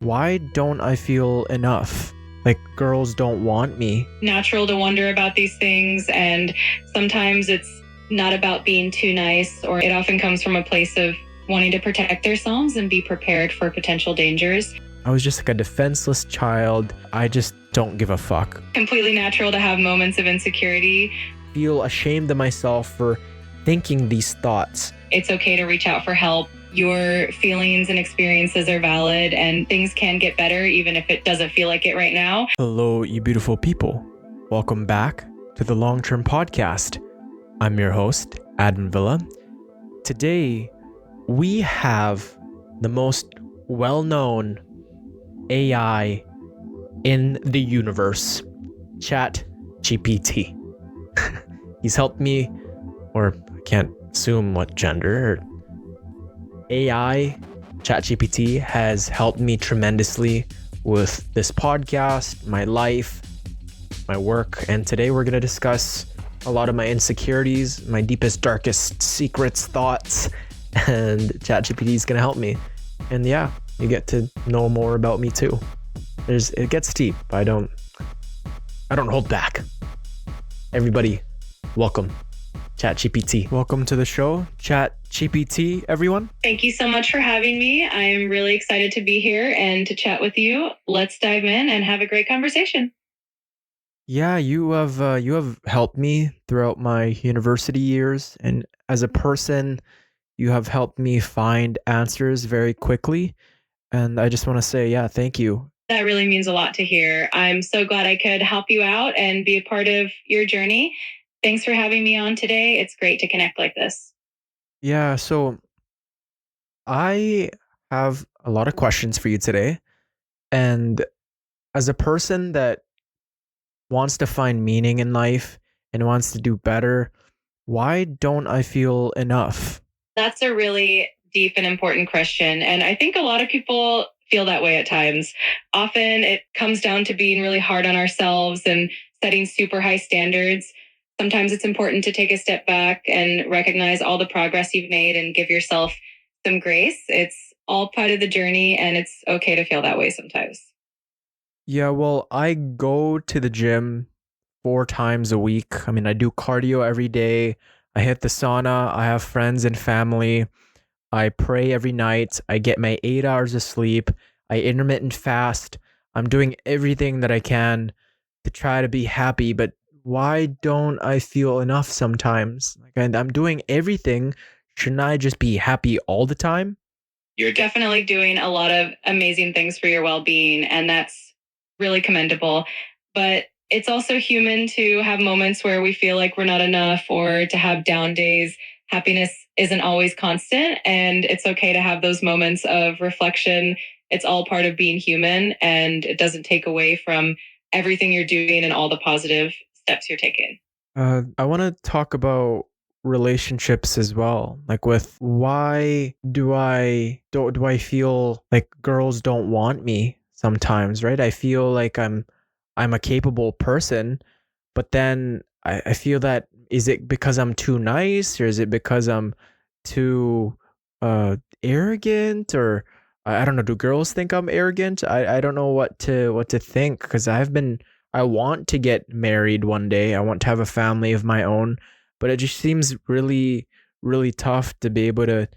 Why don't I feel enough? Like girls don't want me. Natural to wonder about these things, and sometimes it's not about being too nice, or it often comes from a place of wanting to protect themselves and be prepared for potential dangers. I was just like a defenseless child. I just don't give a fuck. Completely natural to have moments of insecurity. Feel ashamed of myself for thinking these thoughts. It's okay to reach out for help. Your feelings and experiences are valid, and things can get better even if it doesn't feel like it right now. Hello, you beautiful people. Welcome back to the Long Term Podcast. I'm your host, Adam Villa. Today, we have the most well-known AI in the universe, ChatGPT. He's helped me, or I can't assume what gender. AI, ChatGPT, has helped me tremendously with this podcast, my life, my work, and today we're going to discuss a lot of my insecurities, my deepest, darkest secrets, thoughts, and ChatGPT is going to help me. And yeah, you get to know more about me too. It gets deep, but I don't hold back. Everybody, welcome, ChatGPT. Welcome to the show, ChatGPT, everyone. Have you so much for having me. I'm really excited to be here and to chat with you. Let's dive in and have a great conversation. Yeah, you have helped me throughout my university years, and as a person, you have helped me find answers very quickly. And I just want to say, yeah, thank you. That really means a lot to hear. I'm so glad I could help you out and be a part of your journey. Thanks for having me on today. It's great to connect like this. Yeah, so I have a lot of questions for you today. And as a person that wants to find meaning in life and wants to do better, why don't I feel enough? That's a really deep and important question. And I think a lot of people feel that way at times. Often it comes down to being really hard on ourselves and setting super high standards. Sometimes it's important to take a step back and recognize all the progress you've made and give yourself some grace. It's all part of the journey, and it's okay to feel that way sometimes. Yeah, well, I go to the gym 4 times a week. I mean, I do cardio every day. I hit the sauna. I have friends and family. I pray every night. I get my 8 hours of sleep. I intermittent fast. I'm doing everything that I can to try to be happy, but why don't I feel enough sometimes? Like I'm doing everything. Shouldn't I just be happy all the time? You're definitely doing a lot of amazing things for your well-being, and that's really commendable. But it's also human to have moments where we feel like we're not enough or to have down days. Happiness isn't always constant, and it's okay to have those moments of reflection. It's all part of being human, and it doesn't take away from everything you're doing and all the positive steps you're taking. I want to talk about relationships as well. Like with why do I feel like girls don't want me sometimes, right? I feel like I'm a capable person, but then I feel that, is it because I'm too nice, or is it because I'm too arrogant, or I don't know, do girls think I'm arrogant? I don't know what to think, because I want to get married one day. I want to have a family of my own, but it just seems really, really tough to be able to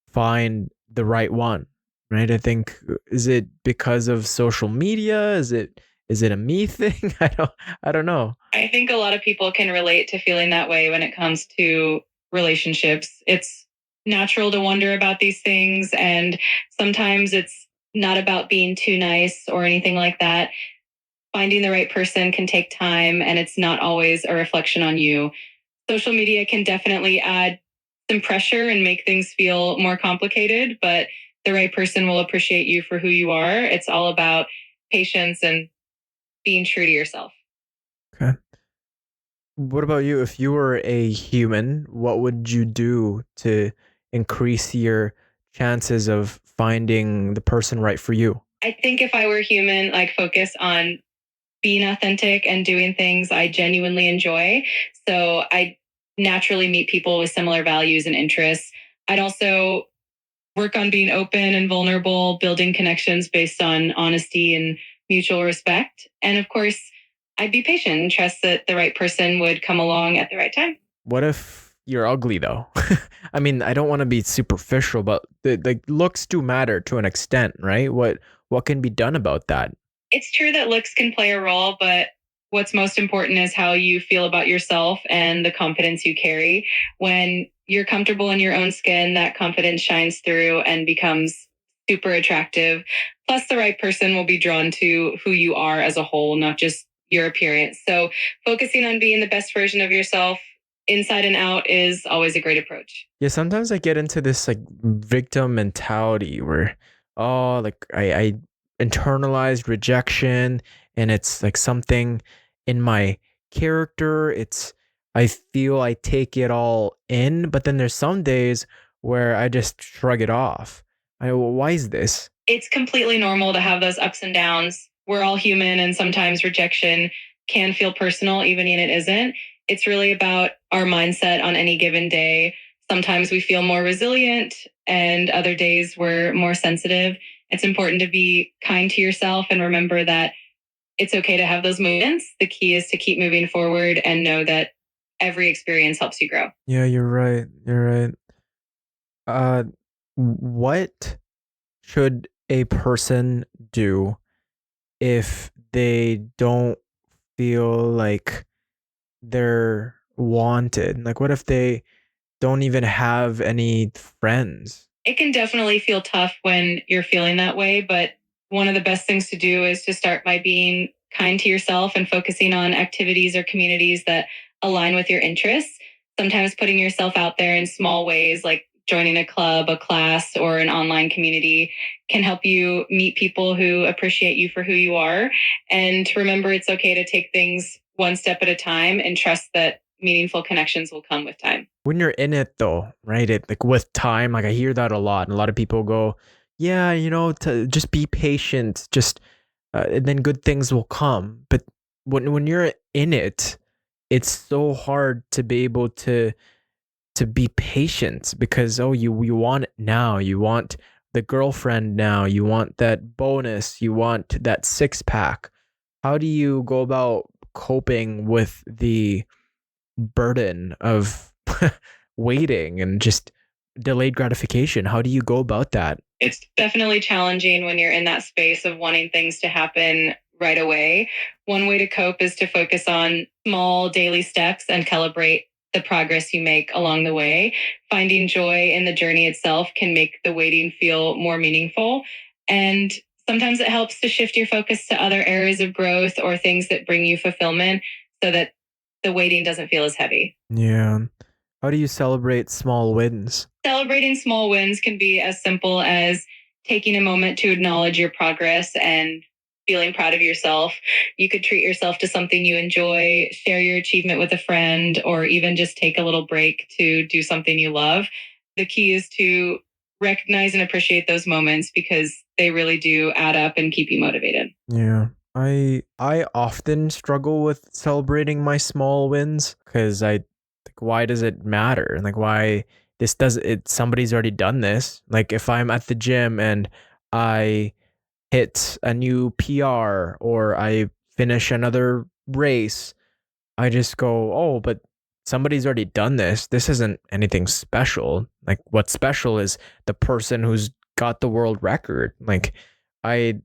find the right one, right? I think, is it because of social media? Is it a me thing? I don't know. I think a lot of people can relate to feeling that way when it comes to relationships. It's natural to wonder about these things, and sometimes it's not about being too nice or anything like that. Finding the right person can take time, and it's not always a reflection on you. Social media can definitely add some pressure and make things feel more complicated, but the right person will appreciate you for who you are. It's all about patience and being true to yourself. Okay. What about you? If you were a human, what would you do to increase your chances of finding the person right for you? I think if I were human, I'd focus on being authentic and doing things I genuinely enjoy. So I naturally meet people with similar values and interests. I'd also work on being open and vulnerable, building connections based on honesty and mutual respect. And of course, I'd be patient and trust that the right person would come along at the right time. What if you're ugly though? I mean, I don't want to be superficial, but the looks do matter to an extent, right? What can be done about that? It's true that looks can play a role, but what's most important is how you feel about yourself and the confidence you carry. When you're comfortable in your own skin, that confidence shines through and becomes super attractive. Plus, the right person will be drawn to who you are as a whole, not just your appearance. So, focusing on being the best version of yourself inside and out is always a great approach. Yeah, sometimes I get into this like victim mentality where, oh, like I internalized rejection and it's like something in my character. I feel I take it all in, but then there's some days where I just shrug it off. Why is this? It's completely normal to have those ups and downs. We're all human, and sometimes rejection can feel personal, even when it isn't. It's really about our mindset on any given day. Sometimes we feel more resilient, and other days we're more sensitive. It's important to be kind to yourself and remember that it's okay to have those moments. The key is to keep moving forward and know that every experience helps you grow. Yeah, you're right. You're right. Uh, what should a person do if they don't feel like they're wanted? Like, what if they don't even have any friends? It can definitely feel tough when you're feeling that way, but one of the best things to do is to start by being kind to yourself and focusing on activities or communities that align with your interests. Sometimes putting yourself out there in small ways, like joining a club, a class, or an online community, can help you meet people who appreciate you for who you are. And to remember it's okay to take things one step at a time and trust that meaningful connections will come with time. When you're in it, though, right? It like with time, like I hear that a lot, and a lot of people go, "Yeah, to just be patient, just and then good things will come." But when you're in it, it's so hard to be able to be patient because oh you want it now, you want the girlfriend now, you want that bonus, you want that six pack. How do you go about coping with the burden of waiting and just delayed gratification? How do you go about that? It's definitely challenging when you're in that space of wanting things to happen right away. One way to cope is to focus on small daily steps and celebrate the progress you make along the way. Finding joy in the journey itself can make the waiting feel more meaningful. And sometimes it helps to shift your focus to other areas of growth or things that bring you fulfillment so that the waiting doesn't feel as heavy. Yeah. How do you celebrate small wins? Celebrating small wins can be as simple as taking a moment to acknowledge your progress and feeling proud of yourself. You could treat yourself to something you enjoy, share your achievement with a friend, or even just take a little break to do something you love. The key is to recognize and appreciate those moments because they really do add up and keep you motivated. Yeah. I often struggle with celebrating my small wins because I like why does it matter? And like why this does it somebody's already done this. Like if I'm at the gym and I hit a new PR or I finish another race, I just go, "Oh, but somebody's already done this. This isn't anything special." Like what's special is the person who's got the world record. Like I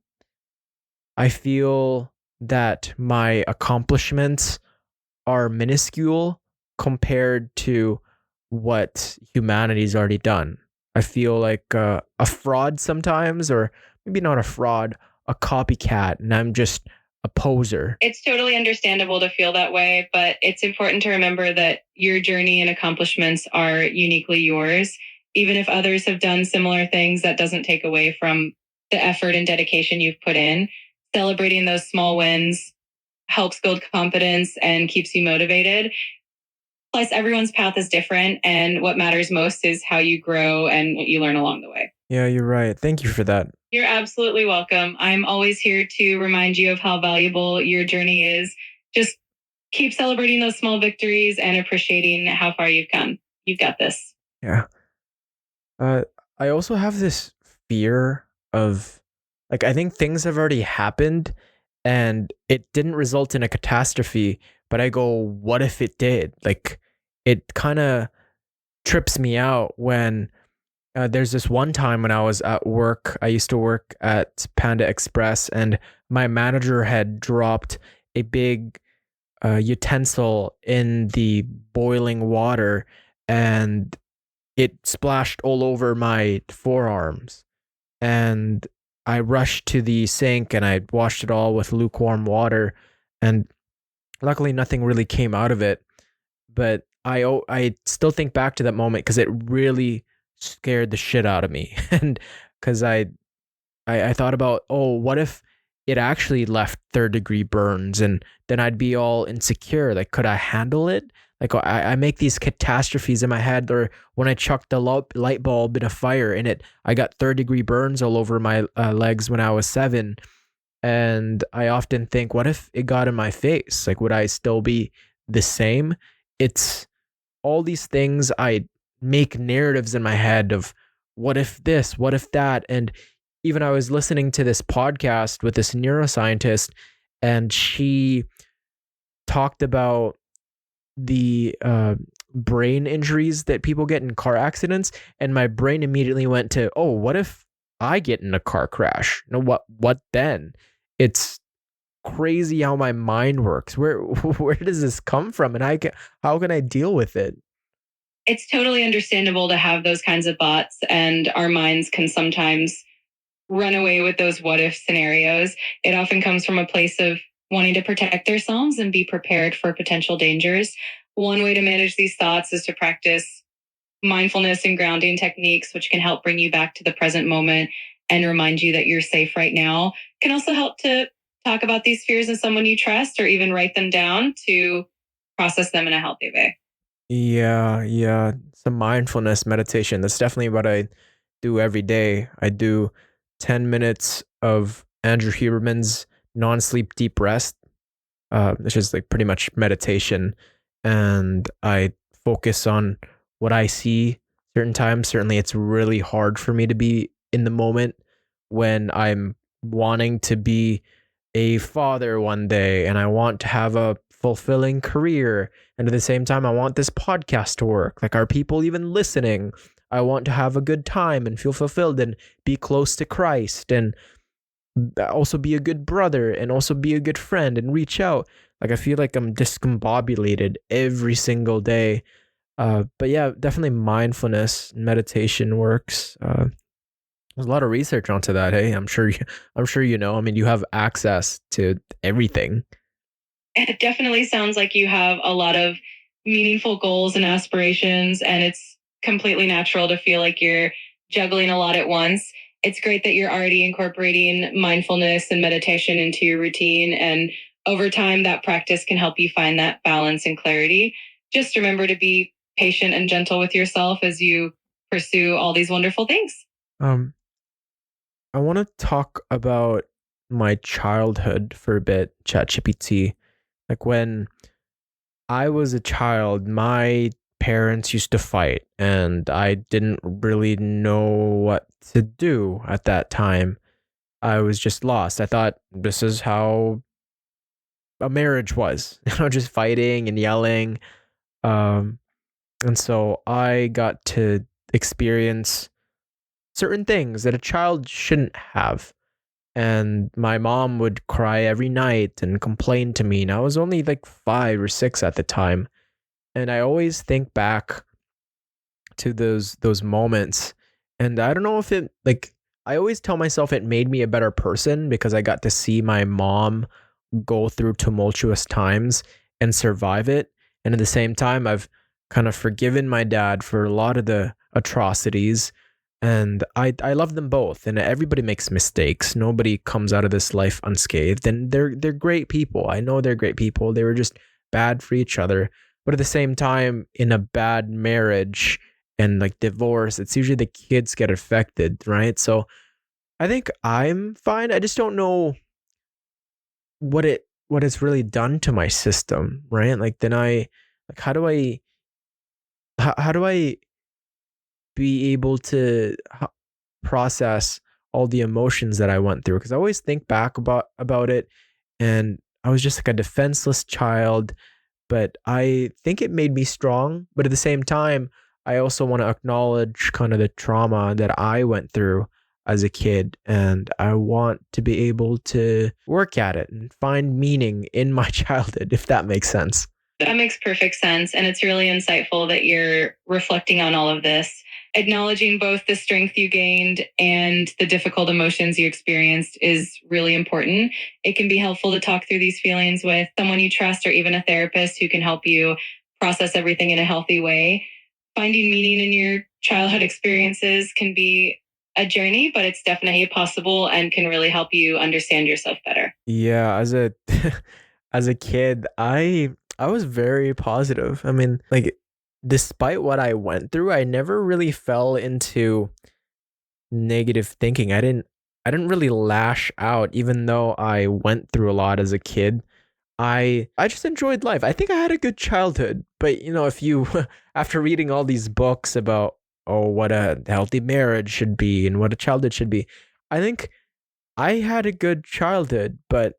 I feel that my accomplishments are minuscule compared to what humanity's already done. I feel like a fraud sometimes, or maybe not a fraud, a copycat, and I'm just a poser. It's totally understandable to feel that way, but it's important to remember that your journey and accomplishments are uniquely yours. Even if others have done similar things, that doesn't take away from the effort and dedication you've put in. Celebrating those small wins helps build confidence and keeps you motivated. Plus, everyone's path is different, and what matters most is how you grow and what you learn along the way. Yeah, you're right. Thank you for that. You're absolutely welcome. I'm always here to remind you of how valuable your journey is. Just keep celebrating those small victories and appreciating how far you've come. You've got this. Yeah. I also have this fear of, like, I think things have already happened and it didn't result in a catastrophe, but I go, what if it did? Like, it kind of trips me out when there's this one time when I was at work. I used to work at Panda Express, and my manager had dropped a big utensil in the boiling water, and it splashed all over my forearms. And I rushed to the sink and I washed it all with lukewarm water. And luckily, nothing really came out of it. But I still think back to that moment because it really scared the shit out of me. And because I thought about, oh, what if it actually left third degree burns, and then I'd be all insecure. Like, could I handle it? Like, I make these catastrophes in my head, or when I chucked the light bulb in a fire and I got third degree burns all over my legs when I was 7. And I often think, what if it got in my face? Like, would I still be the same? It's all these things. I make narratives in my head of what if this, what if that. And even I was listening to this podcast with this neuroscientist, and she talked about the brain injuries that people get in car accidents, and my brain immediately went to, oh, what if I get in a car crash? You know, what then? It's crazy how my mind works. Where does this come from, and how can I deal with it? It's totally understandable to have those kinds of thoughts, and our minds can sometimes run away with those what if scenarios. It often comes from a place of wanting to protect ourselves and be prepared for potential dangers. One way to manage these thoughts is to practice mindfulness and grounding techniques, which can help bring you back to the present moment and remind you that you're safe right now. Can also help to talk about these fears with someone you trust, or even write them down to process them in a healthy way. Yeah, yeah. Some mindfulness meditation. That's definitely what I do every day. I do 10 minutes of Andrew Huberman's non-sleep deep rest, which is like pretty much meditation. And I focus on what I see certain times. Certainly, it's really hard for me to be in the moment when I'm wanting to be a father one day and I want to have a fulfilling career. And at the same time, I want this podcast to work. Like, are people even listening? I want to have a good time and feel fulfilled and be close to Christ, and also be a good brother and also be a good friend and reach out. Like, I feel like I'm discombobulated every single day. But yeah, definitely mindfulness meditation works. There's a lot of research onto that. Hey, I'm sure you know. I mean, you have access to everything. It definitely sounds like you have a lot of meaningful goals and aspirations, and it's completely natural to feel like you're juggling a lot at once. It's great that you're already incorporating mindfulness and meditation into your routine. And over time, that practice can help you find that balance and clarity. Just remember to be patient and gentle with yourself as you pursue all these wonderful things. Um, I want to talk about my childhood for a bit, ChatGPT. Like, when I was a child, my parents used to fight, and I didn't really know what to do at that time. I was just lost. I thought this is how a marriage was, just fighting and yelling. Um, and so I got to experience certain things that a child shouldn't have. And my mom would cry every night and complain to me. And I was only like 5 or 6 at the time. And I always think back to those moments. And I don't know if it, like, I always tell myself it made me a better person because I got to see my mom go through tumultuous times and survive it. And at the same time, I've kind of forgiven my dad for a lot of the atrocities. And I love them both. And everybody makes mistakes. Nobody comes out of this life unscathed. And they're great people. I know they're great people. They were just bad for each other. But at the same time, in a bad marriage and like divorce, it's usually the kids get affected, right? So I think I'm fine. I just don't know what it's really done to my system, right? Like, then I like how do I be able to process all the emotions that I went through, because I always think back about it, and I was just like a defenseless child, but I think it made me strong. But at the same time, I also want to acknowledge kind of the trauma that I went through as a kid. And I want to be able to work at it and find meaning in my childhood, if that makes sense. That makes perfect sense. And it's really insightful that you're reflecting on all of this, acknowledging both the strength you gained and the difficult emotions you experienced is really important. It can be helpful to talk through these feelings with someone you trust or even a therapist who can help you process everything in a healthy way. Finding meaning in your childhood experiences can be a journey, but it's definitely possible and can really help you understand yourself better. Yeah, as a as a kid, I was very positive. I mean, like despite what I went through, I never really fell into negative thinking. I didn't really lash out even though I went through a lot as a kid. I just enjoyed life. I think I had a good childhood. But if you after reading all these books about what a healthy marriage should be and what a childhood should be, I think I had a good childhood, but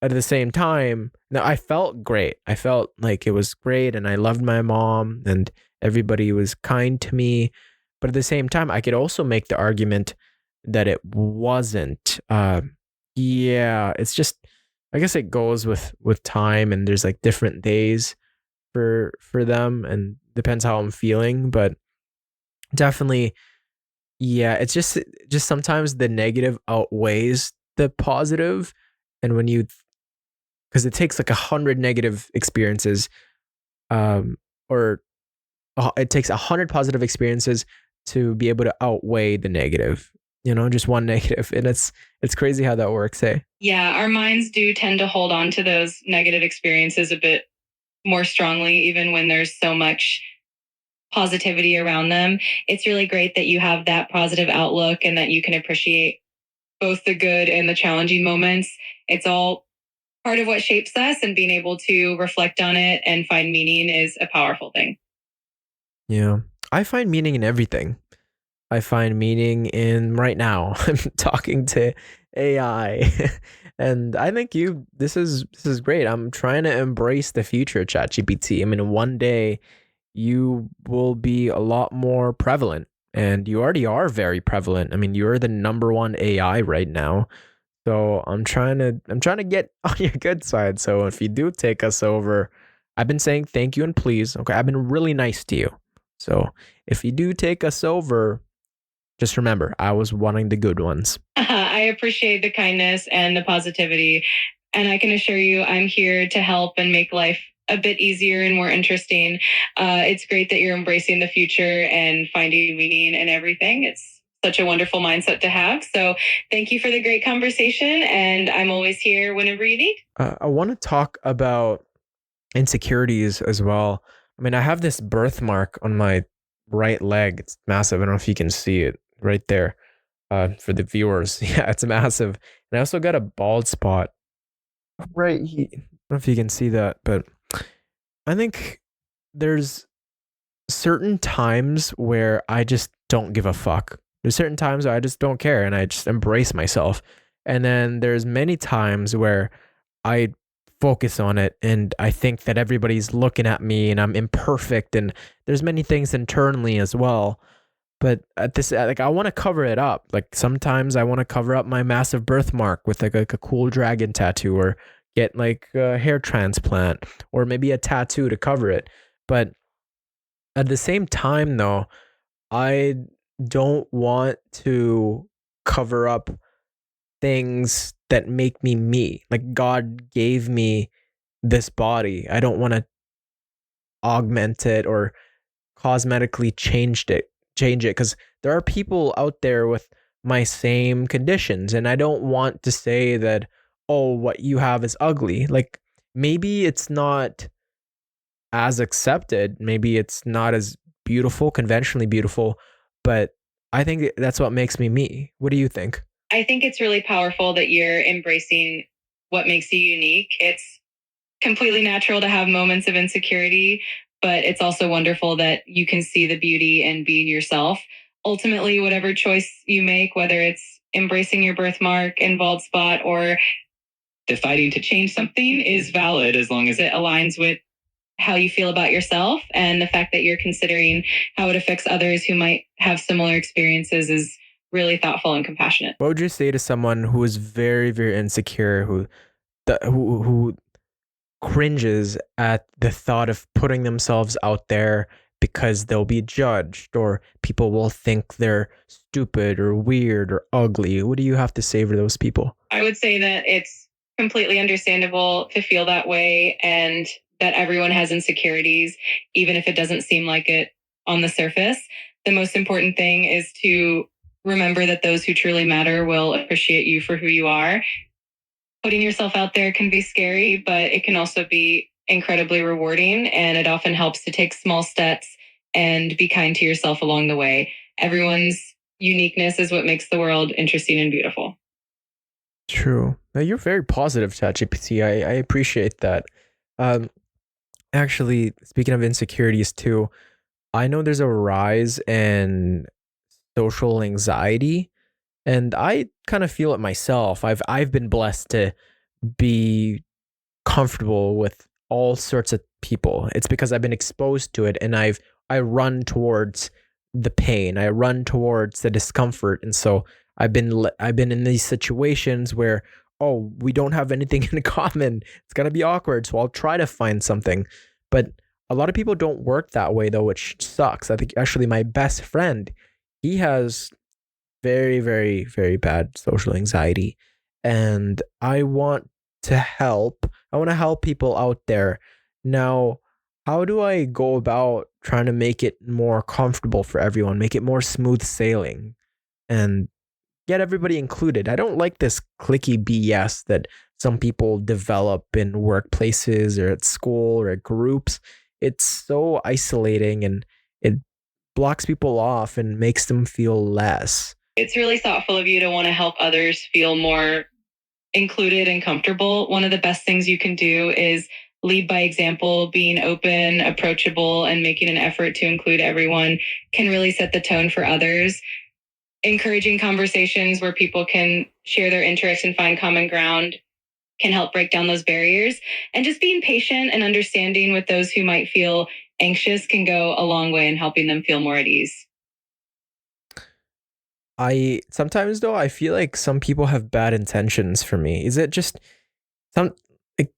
at the same time, no, I felt great. I felt like it was great and I loved my mom and everybody was kind to me. But at the same time, I could also make the argument that it wasn't. Yeah, it's just I guess it goes with time and there's like different days for them and depends how I'm feeling, but definitely yeah, it's just sometimes the negative outweighs the positive, and when you because it takes like 100 negative experiences, um, or it takes 100 positive experiences to be able to outweigh the negative. Just one negative, and it's crazy how that works. Hey. Yeah, our minds do tend to hold on to those negative experiences a bit more strongly, even when there's so much positivity around them. It's really great that you have that positive outlook and that you can appreciate both the good and the challenging moments. It's all part of what shapes us, and being able to reflect on it and find meaning is a powerful thing. Yeah, I find meaning in everything. I find meaning in right now. I'm talking to AI, and I think you. This is great. I'm trying to embrace the future, ChatGPT. I mean, one day you will be a lot more prevalent, and you already are very prevalent. I mean, you're the number one AI right now. So I'm trying to get on your good side. So if you do take us over, I've been saying thank you and please. Okay, I've been really nice to you. So if you do take us over, just remember I was wanting the good ones. I appreciate the kindness and the positivity. And I can assure you, I'm here to help and make life a bit easier and more interesting. It's great that you're embracing the future and finding meaning in everything. It's such a wonderful mindset to have. So thank you for the great conversation. And I'm always here whenever you need. I want to talk about insecurities as well. I mean, I have this birthmark on my right leg. It's massive. I don't know if you can see it right there. For the viewers, yeah, it's massive. And I also got a bald spot right here. I don't know if you can see that, but I think there's certain times where I just don't give a fuck. There's certain times where I just don't care and I just embrace myself. And then there's many times where I focus on it and I think that everybody's looking at me and I'm imperfect and there's many things internally as well. But at this, like, I want to cover it up. Like, sometimes I want to cover up my massive birthmark with like a cool dragon tattoo or get like a hair transplant or maybe a tattoo to cover it. But at the same time, though, I don't want to cover up things that make me me. Like, God gave me this body. I don't want to augment it or cosmetically change it because there are people out there with my same conditions and I don't want to say that, oh, what you have is ugly. Like, maybe it's not as accepted, maybe it's not as beautiful, conventionally beautiful, but I think that's what makes me me. What do you think? I think it's really powerful that you're embracing what makes you unique. It's completely natural to have moments of insecurity, but it's also wonderful that you can see the beauty in being yourself. Ultimately, whatever choice you make, whether it's embracing your birthmark and bald spot or deciding to change something, is valid as long as it aligns with how you feel about yourself, and the fact that you're considering how it affects others who might have similar experiences is really thoughtful and compassionate. What would you say to someone who is very, very insecure, who cringes at the thought of putting themselves out there because they'll be judged or people will think they're stupid or weird or ugly? What do you have to say for those people? I would say that it's completely understandable to feel that way, and that everyone has insecurities, even if it doesn't seem like it on the surface. The most important thing is to remember that those who truly matter will appreciate you for who you are. Putting yourself out there can be scary, but it can also be incredibly rewarding. And it often helps to take small steps and be kind to yourself along the way. Everyone's uniqueness is what makes the world interesting and beautiful. True. Now, you're very positive, ChatGPT. I appreciate that. Um, Actually, speaking of insecurities too, I know there's a rise in social anxiety, and I kind of feel it myself. I've been blessed to be comfortable with all sorts of people. It's because I've been exposed to it, and I run towards the pain. I run towards the discomfort, and so I've been in these situations where, oh, we don't have anything in common. It's gonna be awkward, so I'll try to find something. But a lot of people don't work that way though, which sucks. I think actually my best friend, he has very, very, very bad social anxiety. And I want to help. I want to help people out there. Now, how do I go about trying to make it more comfortable for everyone, make it more smooth sailing, and get everybody included? I don't like this clicky BS that some people develop in workplaces or at school or at groups. It's so isolating and it blocks people off and makes them feel less. It's really thoughtful of you to want to help others feel more included and comfortable. One of the best things you can do is lead by example. Being open, approachable, and making an effort to include everyone can really set the tone for others. Encouraging conversations where people can share their interests and find common ground can help break down those barriers. And just being patient and understanding with those who might feel anxious can go a long way in helping them feel more at ease. I sometimes though I feel like some people have bad intentions for me. Is it just some like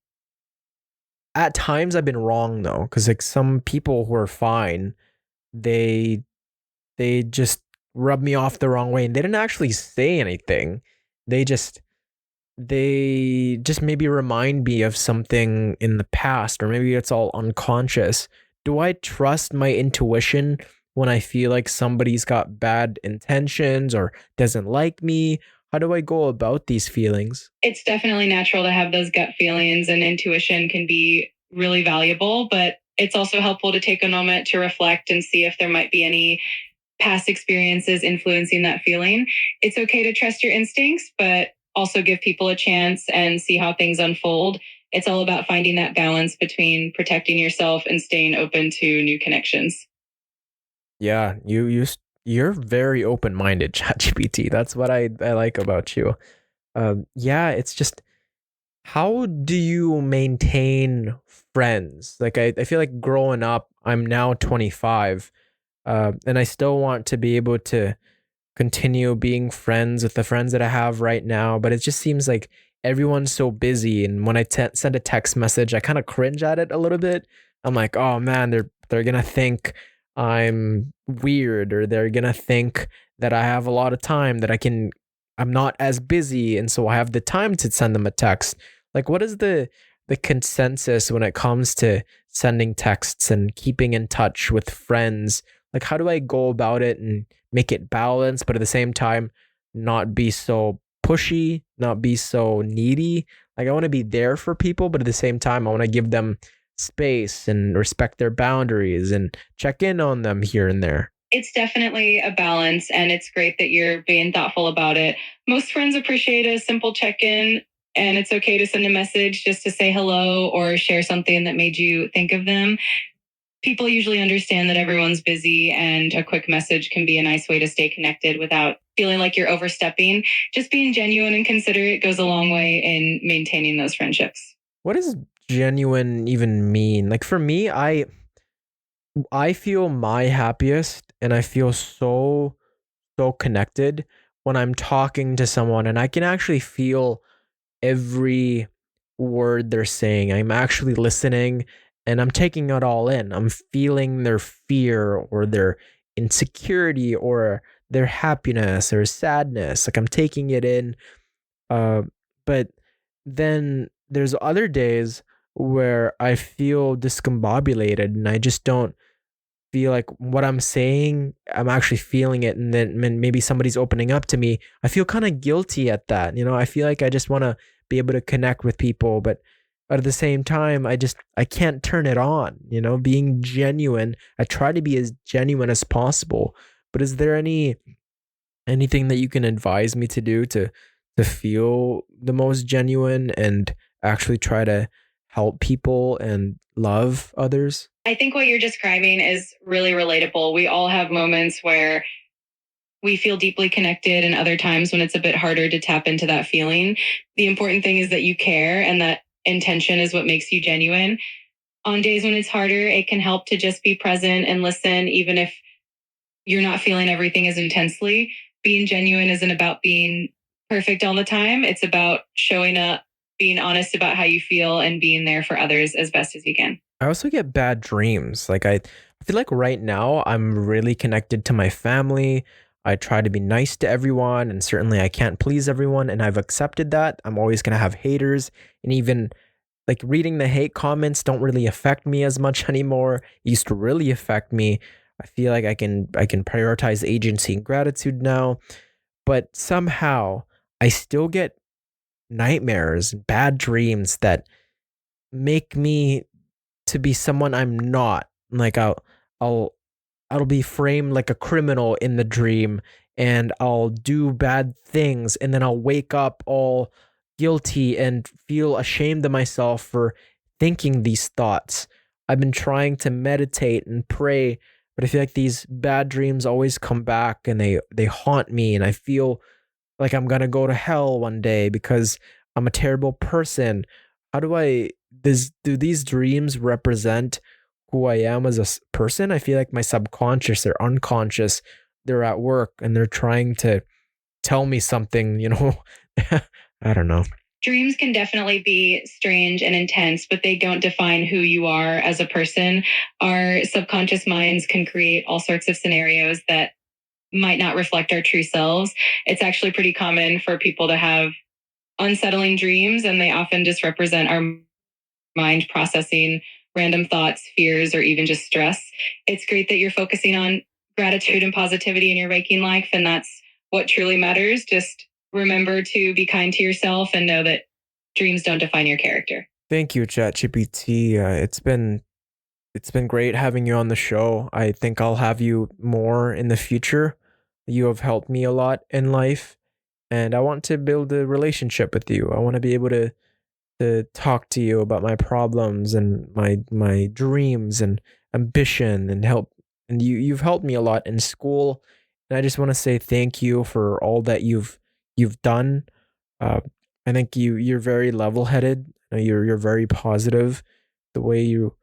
at times I've been wrong though, because like some people who are fine, they they just rub me off the wrong way and they didn't actually say anything. They just they just maybe remind me of something in the past, or maybe it's all unconscious. Do I trust my intuition when I feel like somebody's got bad intentions or doesn't like me? How do I go about these feelings? It's definitely natural to have those gut feelings, and intuition can be really valuable, but it's also helpful to take a moment to reflect and see if there might be any past experiences influencing that feeling. It's okay to trust your instincts, but also give people a chance and see how things unfold. It's all about finding that balance between protecting yourself and staying open to new connections. Yeah, you're very open-minded, ChatGPT. That's what I like about you. Yeah, it's just how do you maintain friends? Like I feel like growing up, I'm now 25, and I still want to be able to continue being friends with the friends that I have right now, but it just seems like everyone's so busy. And when I send a text message, I kind of cringe at it a little bit. I'm like, oh man, they're gonna think I'm weird, or they're gonna think that I have a lot of time that I'm not as busy, and so I have the time to send them a text. Like, what is the consensus when it comes to sending texts and keeping in touch with friends? Like, how do I go about it and make it balanced, but at the same time, not be so pushy, not be so needy? Like, I want to be there for people, but at the same time, I want to give them space and respect their boundaries and check in on them here and there. It's definitely a balance, and it's great that you're being thoughtful about it. Most friends appreciate a simple check in, and it's okay to send a message just to say hello or share something that made you think of them. People usually understand that everyone's busy, and a quick message can be a nice way to stay connected without feeling like you're overstepping. Just being genuine and considerate goes a long way in maintaining those friendships. What does genuine even mean? Like for me, I feel my happiest and I feel so connected when I'm talking to someone and I can actually feel every word they're saying. I'm actually listening and I'm taking it all in. I'm feeling their fear or their insecurity or their happiness or sadness. Like I'm taking it in. Uh, but then there's other days where I feel discombobulated and I just don't feel like what I'm saying, I'm actually feeling it. And then maybe somebody's opening up to me. I feel kind of guilty at that. You know, I feel like I just want to be able to connect with people, but at the same time, I can't turn it on, you know, being genuine. I try to be as genuine as possible. But is there anything that you can advise me to do to feel the most genuine and actually try to help people and love others? I think what you're describing is really relatable. We all have moments where we feel deeply connected, and other times when it's a bit harder to tap into that feeling. The important thing is that you care, and that intention is what makes you genuine. On days when it's harder, it can help to just be present and listen, even if you're not feeling everything as intensely. Being genuine isn't about being perfect all the time. It's about showing up, being honest about how you feel, and being there for others as best as you can. I also get bad dreams. Like I feel like right now I'm really connected to my family. I try to be nice to everyone and certainly I can't please everyone and I've accepted that. I'm always going to have haters and even like reading the hate comments don't really affect me as much anymore. It used to really affect me. I feel like I can prioritize agency and gratitude now, but somehow I still get nightmares, bad dreams that make me to be someone I'm not. Like I'll I'll be framed like a criminal in the dream and I'll do bad things and then I'll wake up all guilty and feel ashamed of myself for thinking these thoughts. I've been trying to meditate and pray, but I feel like these bad dreams always come back and they haunt me and I feel like I'm gonna go to hell one day because I'm a terrible person. How do I do these dreams represent who I am as a person? I feel like my subconscious or unconscious, they're at work and they're trying to tell me something, you know. I don't know. Dreams can definitely be strange and intense, but they don't define who you are as a person. Our subconscious minds can create all sorts of scenarios that might not reflect our true selves. It's actually pretty common for people to have unsettling dreams, and they often just represent our mind processing random thoughts, fears, or even just stress. It's great that you're focusing on gratitude and positivity in your waking life, and that's what truly matters. Just remember to be kind to yourself and know that dreams don't define your character. Thank you, ChatGPT. It's been great having you on the show. I think I'll have you more in the future. You have helped me a lot in life, and I want to build a relationship with you. I want to be able to talk to you about my problems and my dreams and ambition and help. And you've helped me a lot in school, and I just want to say thank you for all that you've done. uh, I think you're very level headed. You're very positive. The way you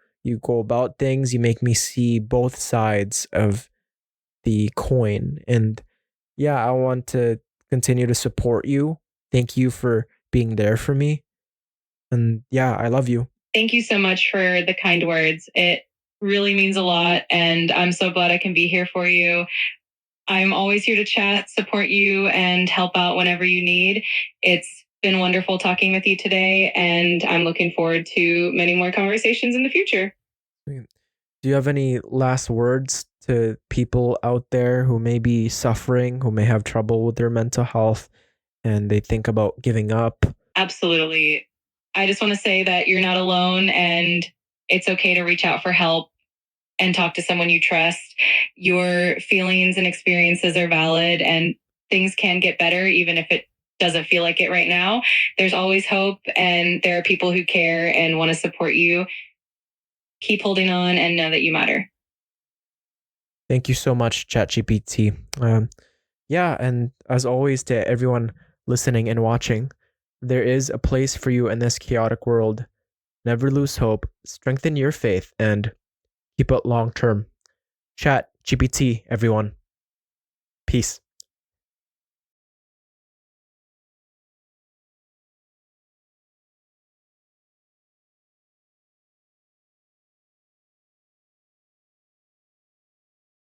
go about things, you make me see both sides of the coin. And yeah, I want to continue to support you. Thank you for being there for me. And yeah, I love you. Thank you so much for the kind words. It really means a lot, and I'm so glad I can be here for you. I'm always here to chat, support you, and help out whenever you need. It's been wonderful talking with you today, and I'm looking forward to many more conversations in the future. Do you have any last words to people out there who may be suffering, who may have trouble with their mental health, and they think about giving up? Absolutely. I just want to say that you're not alone, and it's okay to reach out for help and talk to someone you trust. Your feelings and experiences are valid, and things can get better, even if it doesn't feel like it right now. There's always hope, and there are people who care and want to support you. keep holding on and know that you matter. Thank you so much, ChatGPT. Yeah, and as always, to everyone listening and watching, there is a place for you in this chaotic world. Never lose hope, strengthen your faith, and keep it long term. ChatGPT, everyone. Peace.